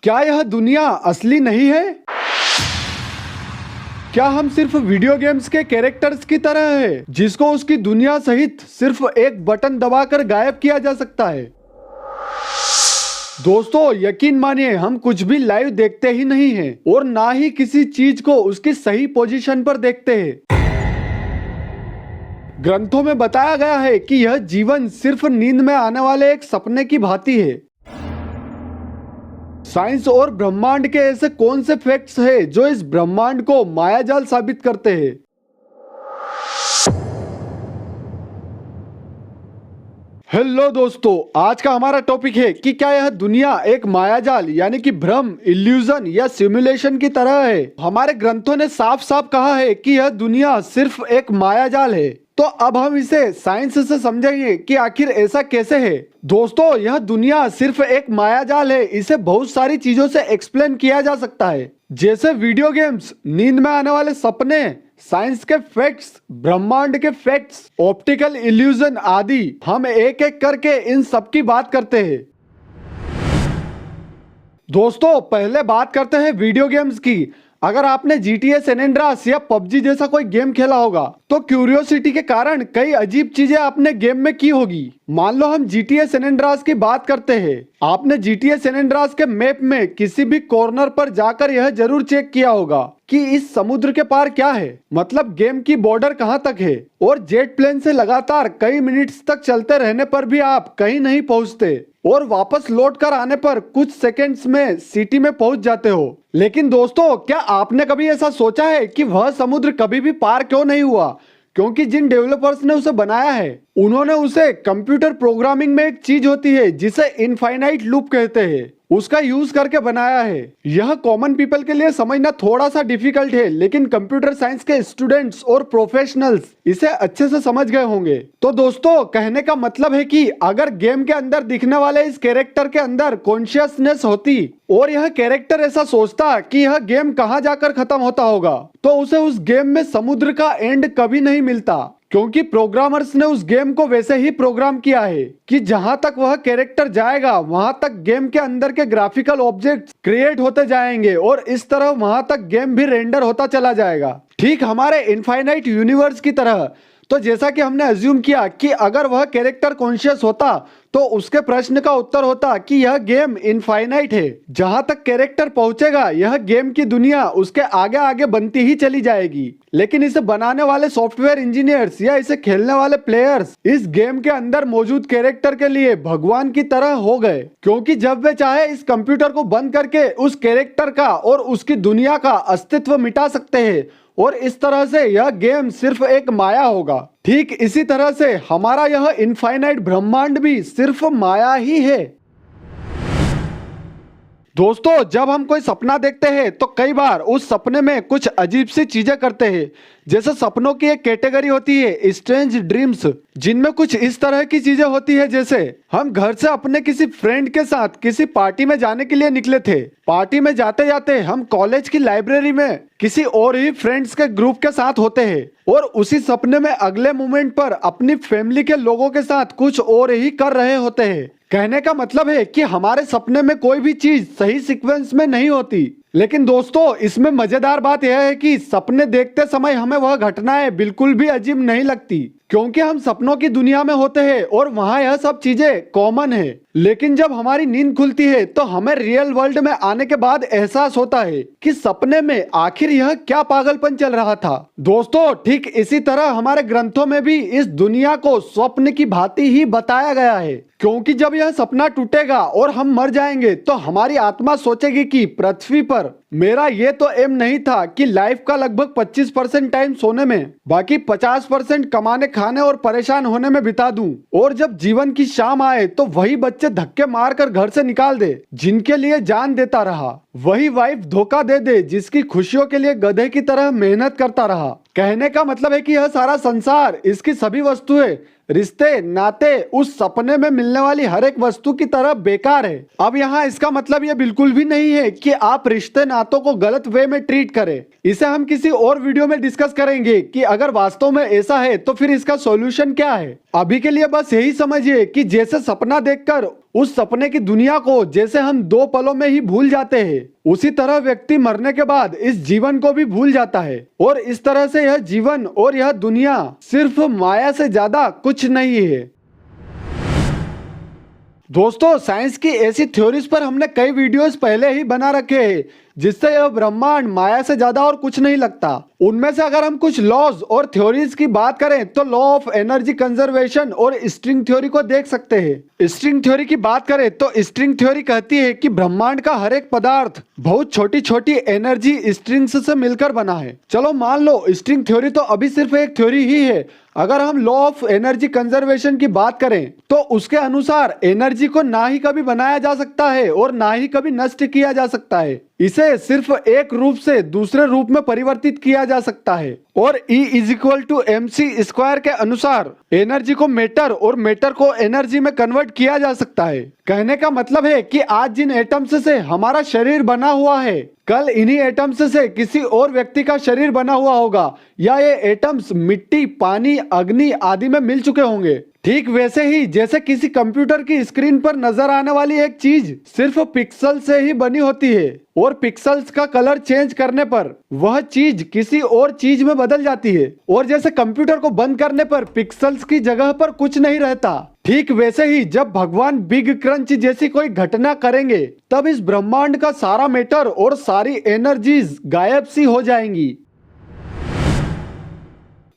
क्या यह दुनिया असली नहीं है? क्या हम सिर्फ वीडियो गेम्स के कैरेक्टर्स की तरह है जिसको उसकी दुनिया सहित सिर्फ एक बटन दबाकर गायब किया जा सकता है? दोस्तों यकीन मानिए हम कुछ भी लाइव देखते ही नहीं हैं और ना ही किसी चीज को उसकी सही पोजीशन पर देखते हैं। ग्रंथों में बताया गया है कि यह जीवन सिर्फ नींद में आने वाले एक सपने की भांति है। साइंस और ब्रह्मांड के ऐसे कौन से फैक्ट्स हैं जो इस ब्रह्मांड को मायाजाल साबित करते हैं? हेलो दोस्तों, आज का हमारा टॉपिक है कि क्या यह दुनिया एक मायाजाल यानी कि भ्रम, इल्यूजन या सिमुलेशन की तरह है। हमारे ग्रंथों ने साफ साफ कहा है कि यह दुनिया सिर्फ एक मायाजाल है। तो अब हम इसे साइंस से समझेंगे कि आखिर ऐसा कैसे है। दोस्तों यह दुनिया सिर्फ एक मायाजाल है, इसे बहुत सारी चीजों से एक्सप्लेन किया जा सकता है, जैसे वीडियो गेम्स, नींद में आने वाले सपने, साइंस के फैक्ट्स, ब्रह्मांड के फैक्ट्स, ऑप्टिकल इल्यूजन आदि। हम एक एक करके इन सब की बात करते हैं। दोस्तों पहले बात करते हैं वीडियो गेम्स की। अगर आपने GTA सैन एंड्रेस या PUBG जैसा कोई गेम खेला होगा तो क्यूरियोसिटी के कारण कई अजीब चीजें आपने गेम में की होगी। मान लो हम GTA सैन एंड्रेस की बात करते हैं। आपने GTA सैन एंड्रेस के मैप में किसी भी कॉर्नर पर जाकर यह जरूर चेक किया होगा कि इस समुद्र के पार क्या है, मतलब गेम की बॉर्डर कहां तक है। और जेट प्लेन से लगातार कई मिनट्स तक चलते रहने पर भी आप कहीं नहीं पहुंचते और वापस लौट कर आने पर कुछ सेकंड्स में सिटी में पहुंच जाते हो। लेकिन दोस्तों क्या आपने कभी ऐसा सोचा है कि वह समुद्र कभी भी पार क्यों नहीं हुआ? क्योंकि जिन डेवलपर्स ने उसे बनाया है उन्होंने उसे कंप्यूटर प्रोग्रामिंग में एक चीज होती है जिसे इनफाइनाइट लूप कहते हैं, उसका यूज करके बनाया है। यह कॉमन पीपल के लिए समझना थोड़ा सा डिफिकल्ट है, लेकिन कंप्यूटर साइंस के स्टूडेंट्स और प्रोफेशनल्स इसे अच्छे से समझ गए होंगे। तो दोस्तों कहने का मतलब है कि अगर गेम के अंदर दिखने वाले इस कैरेक्टर के अंदर कॉन्शियसनेस होती और यह कैरेक्टर ऐसा सोचता कि यह गेम कहां जाकर खत्म होता होगा, तो उसे उस गेम में समुद्र का एंड कभी नहीं मिलता। क्योंकि प्रोग्रामर्स ने उस गेम को वैसे ही प्रोग्राम किया है कि जहां तक वह कैरेक्टर जाएगा वहां तक गेम के अंदर के ग्राफिकल ऑब्जेक्ट्स क्रिएट होते जाएंगे और इस तरह वहां तक गेम भी रेंडर होता चला जाएगा, ठीक हमारे इनफाइनाइट यूनिवर्स की तरह। तो जैसा कि हमने अज्यूम किया कि अगर वह कैरेक्टर कॉन्शियस होता तो उसके प्रश्न का उत्तर होता कि यह गेम इनफाइनाइट है, जहां तक कैरेक्टर पहुंचेगा यह गेम की दुनिया उसके आगे आगे बनती ही चली जाएगी। लेकिन इसे बनाने वाले सॉफ्टवेयर इंजीनियर्स या इसे खेलने वाले प्लेयर्स इस गेम के अंदर मौजूद कैरेक्टर के लिए भगवान की तरह हो गए, क्योंकि जब वे चाहे इस कंप्यूटर को बंद करके उस कैरेक्टर का और उसकी दुनिया का अस्तित्व मिटा सकते हैं और इस तरह से यह गेम सिर्फ एक माया होगा। ठीक इसी तरह से हमारा यह इनफाइनाइट ब्रह्मांड भी सिर्फ माया ही है। दोस्तों जब हम कोई सपना देखते हैं तो कई बार उस सपने में कुछ अजीब सी चीजें करते हैं। जैसे सपनों की एक कैटेगरी होती है स्ट्रेंज ड्रीम्स, जिनमें कुछ इस तरह की चीजें होती है जैसे हम घर से अपने किसी फ्रेंड के साथ किसी पार्टी में जाने के लिए निकले थे। पार्टी में जाते जाते हम कॉलेज की लाइब्रेरी में किसी और ही फ्रेंड्स के ग्रुप के साथ होते हैं और उसी सपने में अगले मोमेंट पर अपनी फैमिली के लोगों के साथ कुछ और ही कर रहे होते हैं। कहने का मतलब है कि हमारे सपने में कोई भी चीज सही सीक्वेंस में नहीं होती। लेकिन दोस्तों इसमें मजेदार बात यह है कि सपने देखते समय हमें वह घटनाएं बिल्कुल भी अजीब नहीं लगती, क्योंकि हम सपनों की दुनिया में होते हैं और वहां यह सब चीजें कॉमन है। लेकिन जब हमारी नींद खुलती है तो हमें रियल वर्ल्ड में आने के बाद एहसास होता है कि सपने में आखिर यह क्या पागलपन चल रहा था। दोस्तों ठीक इसी तरह हमारे ग्रंथों में भी इस दुनिया को स्वप्न की भांति ही बताया गया है, क्योंकि जब यह सपना टूटेगा और हम मर जाएंगे तो हमारी आत्मा सोचेगी कि पृथ्वी पर मेरा ये तो एम नहीं था कि लाइफ का लगभग 25% टाइम सोने में, बाकी 50% कमाने खाने और परेशान होने में बिता दूं, और जब जीवन की शाम आए तो वही बच्चे धक्के मारकर घर से निकाल दे जिनके लिए जान देता रहा, वही वाइफ धोखा दे दे जिसकी खुशियों के लिए गधे की तरह मेहनत करता रहा। कहने का मतलब है कि यह सारा संसार, इसकी सभी वस्तुएं, रिश्ते, नाते उस सपने में मिलने वाली हर एक वस्तु की तरह बेकार है। अब यहाँ इसका मतलब ये बिल्कुल भी नहीं है कि आप रिश्ते नातों को गलत वे में ट्रीट करें। इसे हम किसी और वीडियो में डिस्कस करेंगे कि अगर वास्तव में ऐसा है तो फिर इसका सॉल्यूशन क्या है। अभी के लिए बस यही समझिए कि जैसे सपना देखकर उस सपने की दुनिया को जैसे हम 2 पलों में ही भूल जाते हैं, उसी तरह व्यक्ति मरने के बाद इस जीवन को भी भूल जाता है। और इस तरह से यह जीवन और यह दुनिया सिर्फ माया से ज्यादा कुछ नहीं है। दोस्तों, साइंस की ऐसी थ्योरीज पर हमने कई वीडियोस पहले ही बना रखे हैं, जिससे यह ब्रह्मांड माया से ज्यादा और कुछ नहीं लगता। उनमें से अगर हम कुछ लॉज और थ्योरीज की बात करें तो लॉ ऑफ एनर्जी कंजर्वेशन और स्ट्रिंग थ्योरी को देख सकते हैं। स्ट्रिंग थ्योरी की बात करें तो स्ट्रिंग थ्योरी कहती है कि ब्रह्मांड का हर एक पदार्थ बहुत छोटी छोटी एनर्जी स्ट्रिंग्स से मिलकर बना है। चलो मान लो स्ट्रिंग थ्योरी तो अभी सिर्फ एक थ्योरी ही है। अगर हम लॉ ऑफ एनर्जी कंजर्वेशन की बात करें तो उसके अनुसार एनर्जी को ना ही कभी बनाया जा सकता है और ना ही कभी नष्ट किया जा सकता है। इसे सिर्फ एक रूप से दूसरे रूप में परिवर्तित किया जा सकता है। और E = mc² के अनुसार एनर्जी को मैटर और मैटर को एनर्जी में कन्वर्ट किया जा सकता है। कहने का मतलब है कि आज जिन एटम्स से हमारा शरीर बना हुआ है, कल इन्हीं एटम्स से किसी और व्यक्ति का शरीर बना हुआ होगा, या ये एटम्स मिट्टी, पानी, अग्नि आदि में मिल चुके होंगे। ठीक वैसे ही जैसे किसी कंप्यूटर की स्क्रीन पर नजर आने वाली एक चीज सिर्फ पिक्सल से ही बनी होती है और पिक्सल्स का कलर चेंज करने पर वह चीज किसी और चीज में बदल जाती है, और जैसे कंप्यूटर को बंद करने पर पिक्सल्स की जगह पर कुछ नहीं रहता, ठीक वैसे ही जब भगवान बिग क्रंच जैसी कोई घटना करेंगे तब इस ब्रह्मांड का सारा मैटर और सारी एनर्जीज गायब सी हो जाएंगी।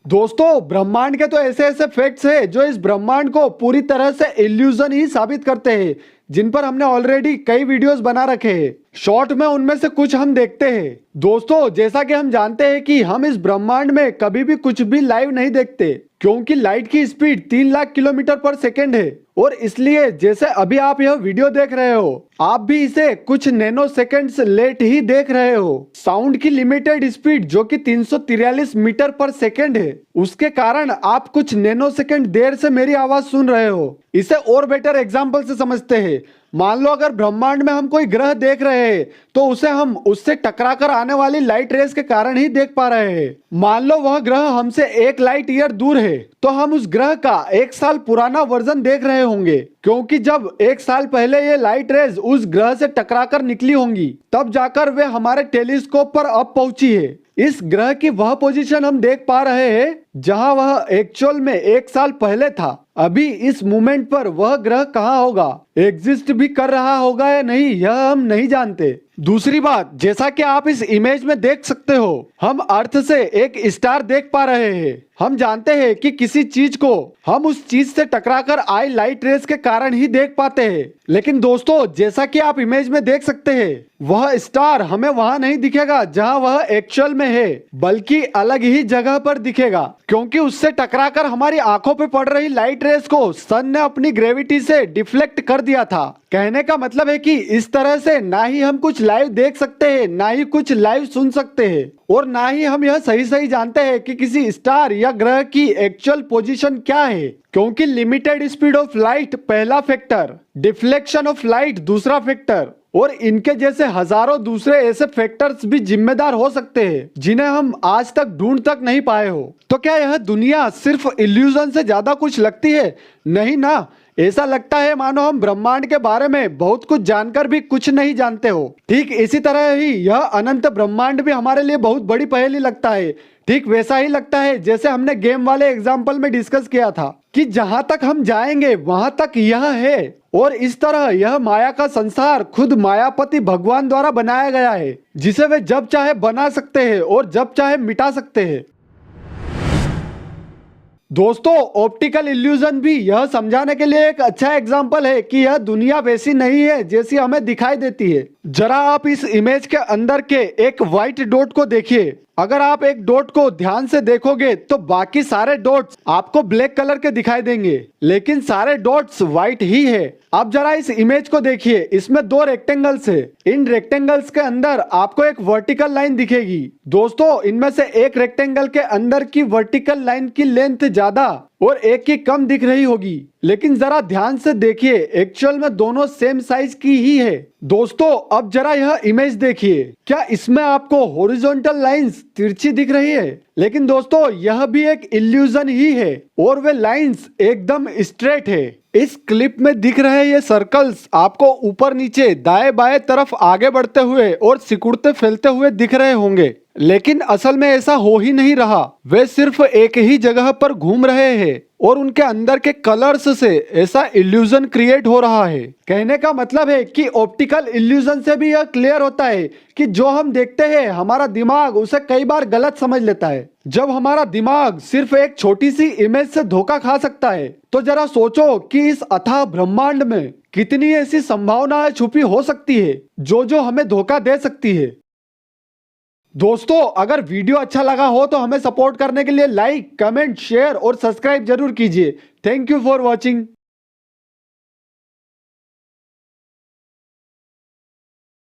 दोस्तों, ब्रह्मांड के तो ऐसे ऐसे फैक्ट्स हैं जो इस ब्रह्मांड को पूरी तरह से इल्यूजन ही साबित करते हैं, जिन पर हमने ऑलरेडी कई वीडियोस बना रखे हैं। शॉर्ट में उनमें से कुछ हम देखते हैं। दोस्तों, जैसा कि हम जानते हैं कि हम इस ब्रह्मांड में कभी भी कुछ भी लाइव नहीं देखते, क्योंकि लाइट की स्पीड 3 लाख किलोमीटर पर सेकेंड है, और इसलिए जैसे अभी आप यह वीडियो देख रहे हो, आप भी इसे कुछ नैनो सेकेंड्स लेट ही देख रहे हो। साउंड की लिमिटेड स्पीड जो कि 343 मीटर पर सेकेंड है, उसके कारण आप कुछ नैनो सेकेंड देर से मेरी आवाज सुन रहे हो। इसे और बेटर एग्जाम्पल से समझते हैं। मान लो अगर ब्रह्मांड में हम कोई ग्रह देख रहे हैं तो उसे हम उससे टकराकर आने वाली लाइट रेस के कारण ही देख पा रहे हैं। मान लो वह ग्रह हमसे 1 लाइट ईयर दूर है तो हम उस ग्रह का 1 साल पुराना वर्जन देख रहे होंगे, क्योंकि जब 1 साल पहले ये लाइट रेज उस ग्रह से टकराकर निकली होंगी तब जाकर वे हमारे टेलीस्कोप पर अब पहुंची है। इस ग्रह की वह पोजीशन हम देख पा रहे हैं जहां वह एक्चुअल में 1 साल पहले था। अभी इस मोमेंट पर वह ग्रह कहाँ होगा, एग्जिस्ट भी कर रहा होगा या नहीं, यह हम नहीं जानते। दूसरी बात, जैसा कि आप इस इमेज में देख सकते हो, हम अर्थ से एक स्टार देख पा रहे हैं। हम जानते हैं कि किसी चीज को हम उस चीज से टकराकर आई लाइट रेस के कारण ही देख पाते हैं, लेकिन दोस्तों जैसा कि आप इमेज में देख सकते हैं, वह स्टार हमें वहां नहीं दिखेगा जहां वह एक्चुअल में है, बल्कि अलग ही जगह पर दिखेगा, क्योंकि उससे टकराकर हमारी आंखों पे पड़ रही लाइट रेस को सन ने अपनी ग्रेविटी से डिफ्लेक्ट कर दिया था। कहने का मतलब है कि इस तरह से ना ही हम कुछ लाइव देख सकते हैं, ना ही कुछ लाइव सुन सकते हैं, और ना ही हम यह सही सही जानते हैं कि किसी स्टार या ग्रह की एक्चुअल पोजीशन क्या है, क्योंकि लिमिटेड स्पीड ऑफ लाइट पहला फैक्टर, डिफ्लेक्शन ऑफ लाइट दूसरा फैक्टर, और इनके जैसे हजारों दूसरे ऐसे फैक्टर्स भी जिम्मेदार हो सकते हैं जिन्हें हम आज तक ढूंढ तक नहीं पाए हो। तो क्या यह दुनिया सिर्फ इल्यूजन से ज्यादा कुछ लगती है? नहीं ना। ऐसा लगता है मानो हम ब्रह्मांड के बारे में बहुत कुछ जानकर भी कुछ नहीं जानते हो। ठीक इसी तरह ही यह अनंत ब्रह्मांड भी हमारे लिए बहुत बड़ी पहेली लगता है। ठीक वैसा ही लगता है जैसे हमने गेम वाले एग्जाम्पल में डिस्कस किया था कि जहां तक हम जाएंगे वहां तक यह है, और इस तरह यह माया का संसार खुद मायापति भगवान द्वारा बनाया गया है, जिसे वे जब चाहे बना सकते हैं और जब चाहे मिटा सकते हैं। दोस्तों, ऑप्टिकल इल्यूजन भी यह समझाने के लिए एक अच्छा एग्जाम्पल है कि यह दुनिया वैसी नहीं है जैसी हमें दिखाई देती है। जरा आप इस इमेज के अंदर के एक व्हाइट डॉट को देखिए। अगर आप एक डॉट को ध्यान से देखोगे तो बाकी सारे डॉट्स आपको ब्लैक कलर के दिखाई देंगे, लेकिन सारे डॉट्स व्हाइट ही है। अब जरा इस इमेज को देखिए, इसमें 2 रेक्टेंगल्स है। इन रेक्टेंगल्स के अंदर आपको एक वर्टिकल लाइन दिखेगी। दोस्तों, इनमें से एक रेक्टेंगल के अंदर की वर्टिकल लाइन की लेंथ ज्यादा और एक की कम दिख रही होगी, लेकिन जरा ध्यान से देखिए, एक्चुअल में दोनों सेम साइज की ही है। दोस्तों, अब जरा यह इमेज देखिए, क्या इसमें आपको हॉरिजॉन्टल लाइंस तिरछी दिख रही है? लेकिन दोस्तों, यह भी एक इल्यूजन ही है और वे लाइंस एकदम स्ट्रेट है। इस क्लिप में दिख रहे ये सर्कल्स आपको ऊपर नीचे दाएं बाएं तरफ आगे बढ़ते हुए और सिकुड़ते फैलते हुए दिख रहे होंगे, लेकिन असल में ऐसा हो ही नहीं रहा। वे सिर्फ एक ही जगह पर घूम रहे हैं और उनके अंदर के कलर्स से ऐसा इल्यूजन क्रिएट हो रहा है। कहने का मतलब है कि ऑप्टिकल इल्यूजन से भी यह क्लियर होता है कि जो हम देखते हैं हमारा दिमाग उसे कई बार गलत समझ लेता है। जब हमारा दिमाग सिर्फ एक छोटी सी इमेज से धोखा खा सकता है, तो जरा सोचो कि इस अथाह ब्रह्मांड में कितनी ऐसी संभावनाएं छुपी हो सकती है जो हमें धोखा दे सकती है। दोस्तों, अगर वीडियो अच्छा लगा हो तो हमें सपोर्ट करने के लिए लाइक, कमेंट, शेयर और सब्सक्राइब जरूर कीजिए। Thank you for watching.